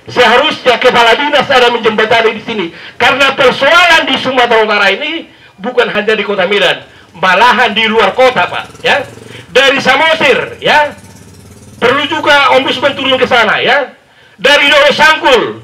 Seharusnya kepala dinas ada menjembatani di sini, karena persoalan di Sumatera Utara ini bukan hanya di Kota Medan, malahan di luar kota, Pak. Ya, dari Samosir, ya, perlu juga ombudsman turun ke sana, ya. Dari Doro Sangkul,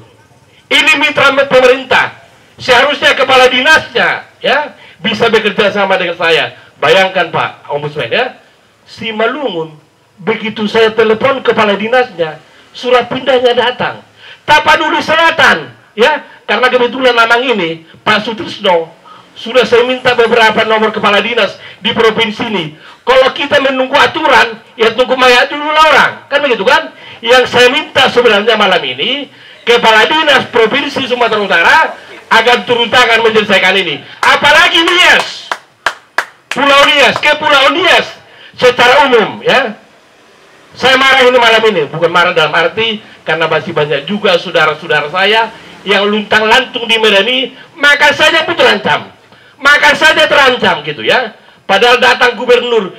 ini mitra pemerintah, seharusnya kepala dinasnya, ya, bisa bekerja sama dengan saya. Bayangkan Pak Ombudsman, ya, si Malungun, begitu saya telepon kepala dinasnya, surat pindahnya datang. Tapanuli Selatan, ya, karena kebetulan Mamang ini Pak Sutrisno sudah saya minta beberapa nomor kepala dinas di provinsi ini. Kalau kita menunggu aturan, ya tunggu mayat dulu lah orang, kan begitu kan? Yang saya minta sebenarnya malam ini, kepala dinas provinsi Sumatera Utara agar turun tangan menyelesaikan ini. Apalagi Nias, Pulau Nias, ke Pulau Nias secara umum, ya. Saya marah ini malam ini, bukan marah dalam arti karena masih banyak juga saudara-saudara saya yang luntang-lantung di Medan ini, makan saja pun terancam, makan saja terancam gitu, ya. Padahal datang gubernur,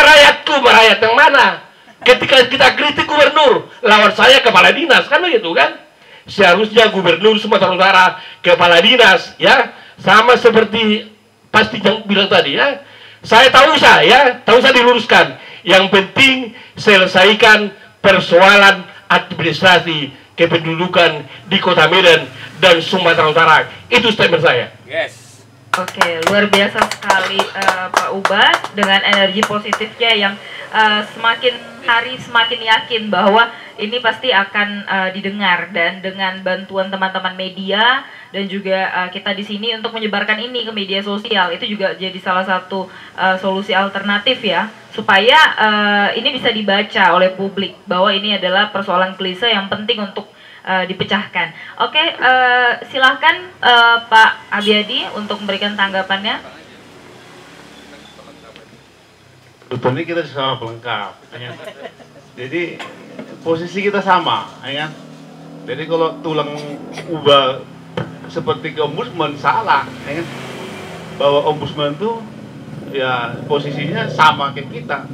rakyatku, rakyat yang mana? Ketika kita kritik gubernur, lawan saya kepala dinas, kan begitu kan? Seharusnya gubernur Sumatera Utara, kepala dinas, ya, sama seperti pasti yang bilang tadi, ya. Saya tahu diluruskan. Yang penting selesaikan persoalan administrasi kependudukan di Kota Medan dan Sumatera Utara. Itu statement saya. Yes. Oke, luar biasa sekali Pak Uba dengan energi positifnya yang semakin hari semakin yakin bahwa ini pasti akan didengar, dan dengan bantuan teman-teman media dan juga kita di sini untuk menyebarkan ini ke media sosial, itu juga jadi salah satu solusi alternatif, ya, supaya ini bisa dibaca oleh publik bahwa ini adalah persoalan klise yang penting untuk dipecahkan. Oke, silahkan Pak Abiyadi untuk memberikan tanggapannya. Sebetulnya kita sama pelengkap, ya. Jadi posisi kita sama, ya. Jadi kalau tulang ubah seperti ke ombudsman salah, ya. Bahwa ombudsman itu ya posisinya sama kayak kita,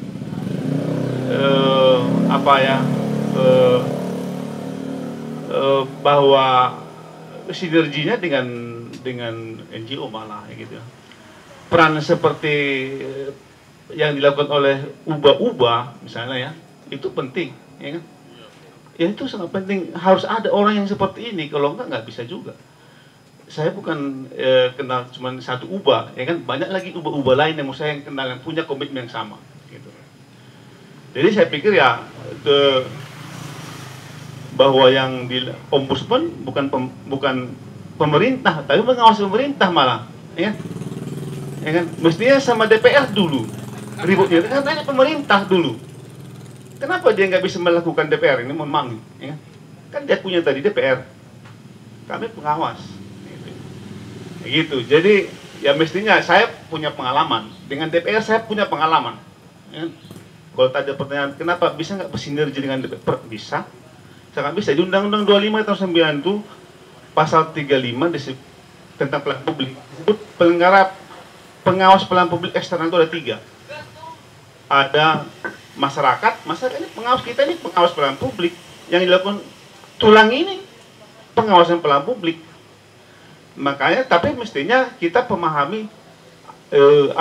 bahwa sinerginya dengan NGO malah, gitu. Peran seperti yang dilakukan oleh ubah-ubah misalnya, ya, itu penting, ya kan? Ya itu sangat penting, harus ada orang yang seperti ini, kalau nggak bisa juga. Saya bukan kenal cuma satu ubah, ya kan, banyak lagi ubah-ubah lain yang saya kenal yang punya komitmen yang sama, gitu. Jadi saya pikir ya bahwa yang di ombudsman bukan pemerintah, tapi mengawasi pemerintah malah, ya kan, mestinya sama DPR dulu ributnya, kan tanya pemerintah dulu. Kenapa dia nggak bisa melakukan DPR ini, memang, ya kan dia punya tadi DPR, kami pengawas, gitu. Jadi ya mestinya saya punya pengalaman dengan DPR, saya punya pengalaman, ya. Kalau tadi pertanyaan kenapa bisa nggak bersinergi dengan DPR, bisa, sangat bisa. Di Undang-Undang 25 tahun 9 itu pasal 35 tentang pelayanan publik disebut pengawas pelayanan publik eksternal itu ada 3. Ada masyarakat ini pengawas, kita ini pengawas pelayanan publik yang dilakukan tulang ini pengawasan pelayanan publik. Makanya tapi mestinya kita memahami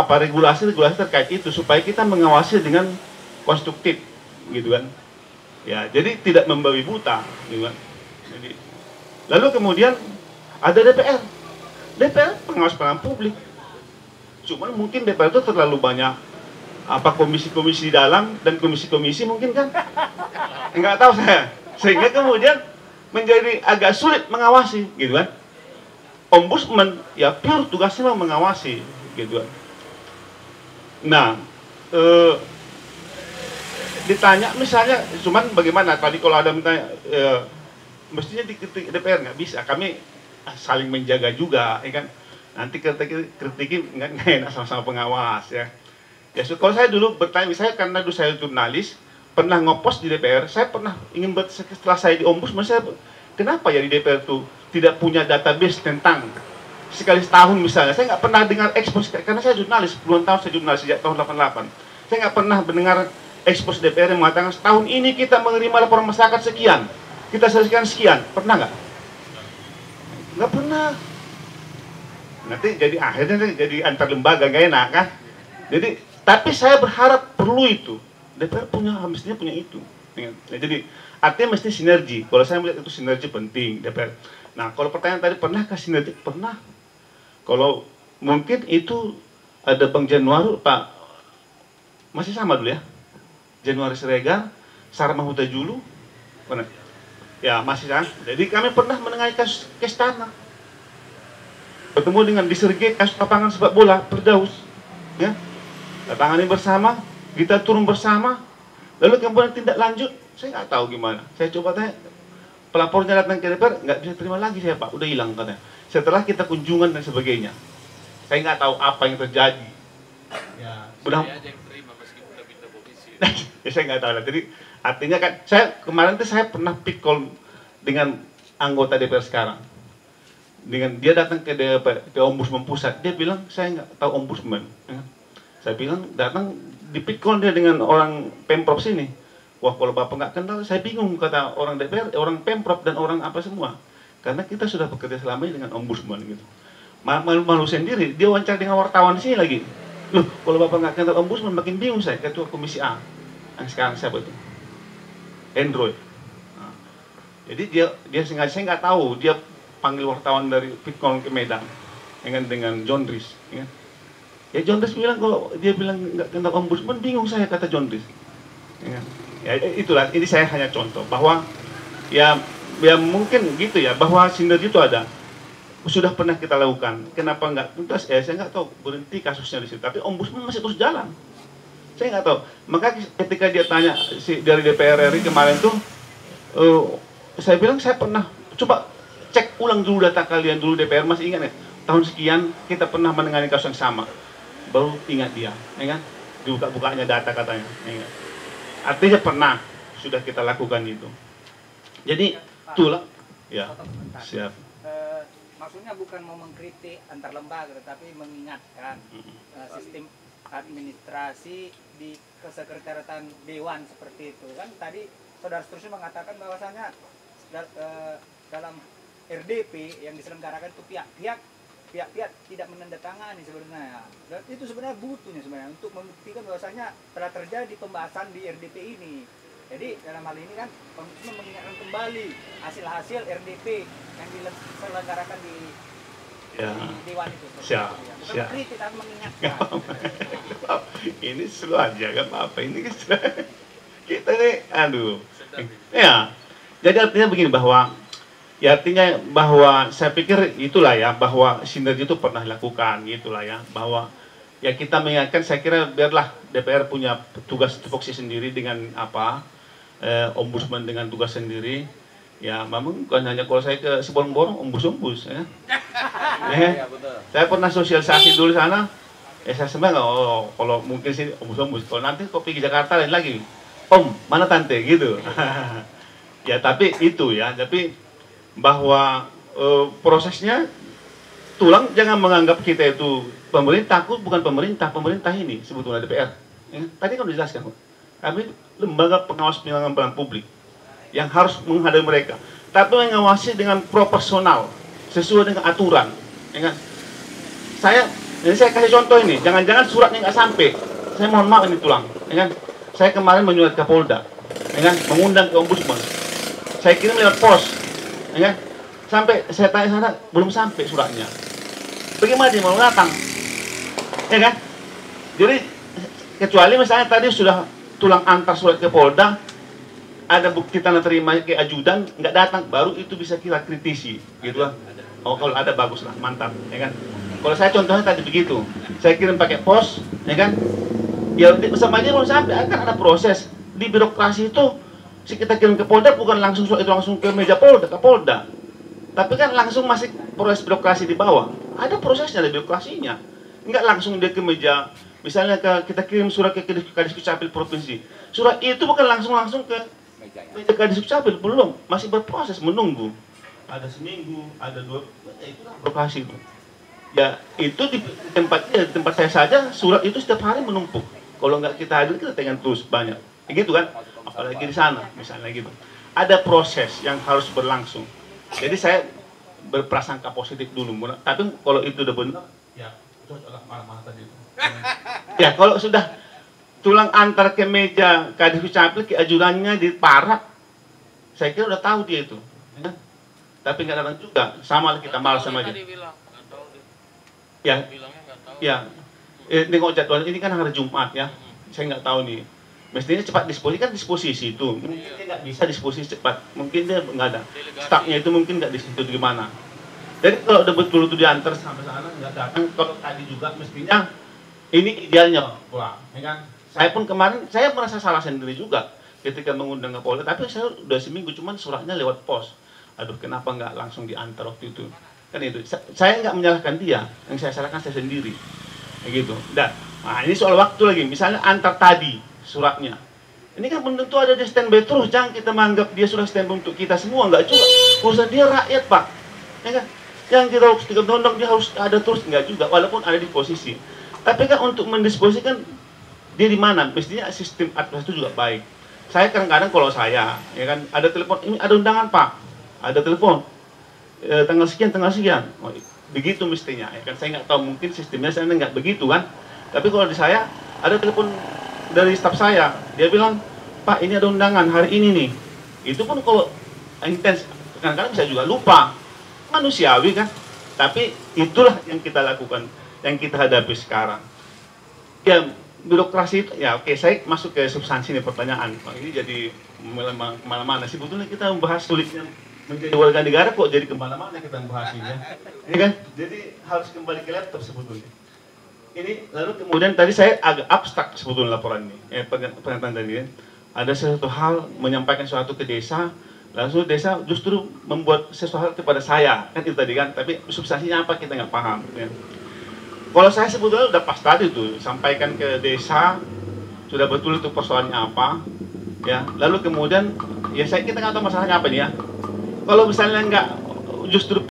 regulasi terkait itu supaya kita mengawasi dengan konstruktif, gitu kan. Ya, jadi tidak membabi buta, gitu kan. Jadi, lalu kemudian ada DPR pengawas pelayanan publik. Cuman mungkin DPR itu terlalu banyak komisi-komisi di dalam dan komisi-komisi mungkin kan, nggak tahu saya, sehingga kemudian menjadi agak sulit mengawasi, gitu kan. Ombudsman ya pure tugasnya mengawasi, gitu kan. Nah, ditanya misalnya, cuman bagaimana tadi kalau ada mitanya, mestinya dikritik DPR, nggak bisa, kami saling menjaga juga, ya kan. Nanti kritikin nggak enak sama-sama pengawas, ya. Ya, kalau saya dulu bertanya, saya karena dulu saya jurnalis, pernah ngopos di DPR, saya pernah ingin setelah saya di ombudsman, saya kenapa ya di DPR itu tidak punya database tentang sekali setahun misalnya, saya nggak pernah dengar ekspos, karena saya jurnalis, puluhan tahun saya jurnalis sejak tahun 88, saya nggak pernah mendengar ekspos DPR yang mengatakan setahun ini kita menerima laporan masyarakat sekian, kita selesaikan sekian, pernah nggak? Nggak pernah. Nanti jadi akhirnya jadi antar lembaga gak enak kan? Jadi, tapi saya berharap perlu itu. DPR mestinya punya itu. Nah, jadi artinya mesti sinergi. Kalau saya melihat itu sinergi penting DPR. Nah, kalau pertanyaan tadi pernahkah sinergi? Pernah. Kalau mungkin itu ada Bang Januari, Pak masih sama dulu ya. Januari Siregar, Sarma Huta Julu, pernah. Ya masih kan. Jadi kami pernah menangani kasus tanah. Bertemu dengan Diserge kasus lapangan sepak bola Firdaus, ya. Tangani bersama, kita turun bersama. Lalu kemudian tindak lanjut, saya nggak tahu gimana. Saya coba tanya, pelapornya datang ke DPR, nggak bisa terima lagi saya Pak, udah hilang katanya. Setelah kita kunjungan dan sebagainya, saya nggak tahu apa yang terjadi. Ya, udah. Saya aja yang terima meskipun udah pindah komisi. Ya, saya nggak tahu lah. Jadi artinya kan, saya kemarin tuh saya pernah pick call dengan anggota DPR sekarang. Dengan dia datang ke Ombudsman Pusat, dia bilang saya nggak tahu Ombudsman. Ya. Saya bilang datang di pick call dia dengan orang Pemprov sini. Wah kalau Bapak nggak kenal, saya bingung kata orang DPR, orang Pemprov dan orang apa semua. Karena kita sudah bekerja selama ini dengan Ombudsman gitu. Malu sendiri, dia wawancara dengan wartawan di sini lagi. Loh, kalau Bapak nggak kenal Ombudsman makin bingung saya, Ketua Komisi A. Yang sekarang siapa itu? Android. Nah, jadi dia sengaja, saya nggak tahu, dia panggil wartawan dari Pitcon ke Medan dengan John Ries. Ya John Ries bilang, kalau dia bilang nggak kenal Ombudsman, bingung saya kata John Ries. Ya itulah, ini saya hanya contoh bahwa ya mungkin gitu ya, bahwa sinergi itu ada. Sudah pernah kita lakukan. Kenapa nggak tuntas? Saya nggak tahu berhenti kasusnya di situ. Tapi Ombudsman masih terus jalan. Saya nggak tahu. Maka ketika dia tanya dari DPR RI kemarin tuh, saya bilang saya pernah coba cek ulang dulu data kalian dulu DPR, masih ingat ya? Tahun sekian kita pernah menangani kasus yang sama. Baru ingat dia, ya kan? Dibuka-bukanya data katanya. Ya, artinya pernah sudah kita lakukan itu. Jadi itulah. Ya, siap. Maksudnya bukan mau mengkritik antar lembaga, tetapi mengingatkan sistem administrasi di kesekretariatan Dewan seperti itu. Kan tadi saudara seterusnya mengatakan bahwasanya dalam RDP yang diselenggarakan itu pihak-pihak tidak menandatangani sebenarnya. Dan itu sebenarnya butuhnya sebenarnya untuk membuktikan bahwasanya telah terjadi pembahasan di RDP ini. Jadi dalam hal ini kan Ombudsman mengingatkan kembali hasil-hasil RDP yang diselenggarakan di Dewan itu. Siap. Bukan kritik tapi mengingatkan. Ini selalu aja kan apa ini kita nih aduh. Ya. Jadi artinya begini bahwa ya artinya bahwa saya pikir itulah ya, bahwa sinergi itu pernah dilakukan gitulah ya, bahwa ya kita mengingatkan, saya kira biarlah DPR punya tugas tupoksi sendiri dengan apa, Ombudsman dengan tugas sendiri. Ya memang bukan hanya kalau saya ke Sibolong-Bolong ombus ya. Saya pernah sosialisasi dulu sana. Saya sebenarnya kalau mungkin sih ombus. Kalau nanti kok pergi Jakarta lain lagi. Om, mana tante gitu. Ya tapi itu ya, tapi bahwa prosesnya tulang jangan menganggap kita itu pemerintah, bukan pemerintah ini sebetulnya DPR. Ya, tadi kan dijelaskan, kami lembaga pengawas penyelenggaraan publik yang harus menghadapi mereka, tapi mengawasi dengan proporsional sesuai dengan aturan. Ya kan? Jadi saya kasih contoh ini, jangan-jangan suratnya nggak sampai. Saya mohon maaf ini tulang. Ya kan? Saya kemarin menyurat ke Polda, ya kan? Mengundang ke Ombudsman. Saya kirim lewat pos, ya kan? Sampai saya tanya sana belum sampai suratnya. Bagaimana dia mau datang? Ya kan? Jadi kecuali misalnya tadi sudah tulang antar surat ke Polda, ada bukti tanda terima ke ajudan, nggak datang, baru itu bisa kita kritisi, gitu lah. Oh kalau ada bagus lah, mantap, ya kan? Kalau saya contohnya tadi begitu, saya kirim pakai pos, ya kan? Ya sama aja belum sampai, akan ada proses di birokrasi itu. Kita kirim ke Polda bukan langsung surat itu langsung ke meja Polda, ke Polda. Tapi kan langsung masih proses birokrasi di bawah. Ada prosesnya, ada birokrasinya. Enggak langsung dia ke meja. Misalnya kita kirim surat ke Kadis Dukcapil Provinsi. Surat itu bukan langsung ke meja Kadis Dukcapil, belum. Masih berproses, menunggu. Ada seminggu, ada 2, itulah birokrasi itu. Ya, itu di tempat saya saja, surat itu setiap hari menumpuk. Kalau nggak kita hadir, kita tengah terus banyak. Begitu kan? Apalagi di sana, misalnya gitu. ada proses yang harus berlangsung. Jadi saya berprasangka positif dulu. Tapi kalau itu udah benar, ya cocoklah marah-marah tadi itu. Ya kalau sudah tulang antar ke meja Kadis Dukcapil ke ajudannya di parak, saya kira udah tahu dia itu. Ya. Tapi nggak datang juga, sama kita malas sama dia. Ya, ya. Tengok jadwal ini kan hari Jumat ya. Saya nggak tahu nih. Mestinya cepat disposisi, kan disposisi itu. Mungkin dia nggak bisa disposisi cepat. Mungkin dia nggak ada. Stafnya itu mungkin nggak di situ gimana. Jadi kalau udah betul itu diantar sampai sana nggak datang. Kalau tadi juga mestinya ini idealnya, wah, ya kan? Saya pun kemarin saya merasa salah sendiri juga ketika mengundang Kapolda. Tapi saya udah seminggu, cuman suratnya lewat pos. Aduh, kenapa nggak langsung diantar waktu itu? Kan itu. Saya nggak menyalahkan dia, yang saya salahkan saya sendiri. Gitu. Dan nah ini soal waktu lagi. Misalnya antar tadi suratnya. Ini kan belum tentu ada di standby terus. Jangan kita menganggap dia sudah standby untuk kita semua. Enggak juga. Urusan dia rakyat, Pak. Ya kan? Yang kita harus dikendong dia harus ada terus. Enggak juga. Walaupun ada di posisi. Tapi kan untuk mendisposikan dia di mana? Mestinya sistem administrasi itu juga baik. Saya kadang-kadang kalau saya, ya kan, ada telepon. Ini ada undangan, Pak. Ada telepon. Tanggal sekian. Oh, begitu mestinya. Ya kan? Saya nggak tahu. Mungkin sistemnya saya nggak begitu kan. Tapi kalau di saya, ada telepon dari staf saya, dia bilang, Pak ini ada undangan hari ini nih. Itu pun kalau intens, kadang-kadang bisa juga lupa, manusiawi kan. Tapi itulah yang kita lakukan, yang kita hadapi sekarang. Ya birokrasi itu, ya oke, saya masuk ke substansi nih pertanyaan. Ini jadi kemana-mana. Sebetulnya kita membahas sulitnya menjadi warga negara kok jadi kemana-mana kita membahas ini ya. Ini kan, jadi harus kembali ke laptop sebetulnya. Ini lalu kemudian tadi saya agak abstrak sebetulnya laporan ini, pernyataan tadi ya. Ada sesuatu hal menyampaikan sesuatu ke desa, langsung desa justru membuat sesuatu kepada saya, kan itu tadi kan. Tapi substansinya apa kita nggak paham. Ya. Kalau saya sebetulnya udah pas tadi tuh, sampaikan ke desa, sudah betul itu persoalannya apa, ya. Lalu kemudian ya kita nggak tahu masalahnya apa nih ya. Kalau misalnya nggak justru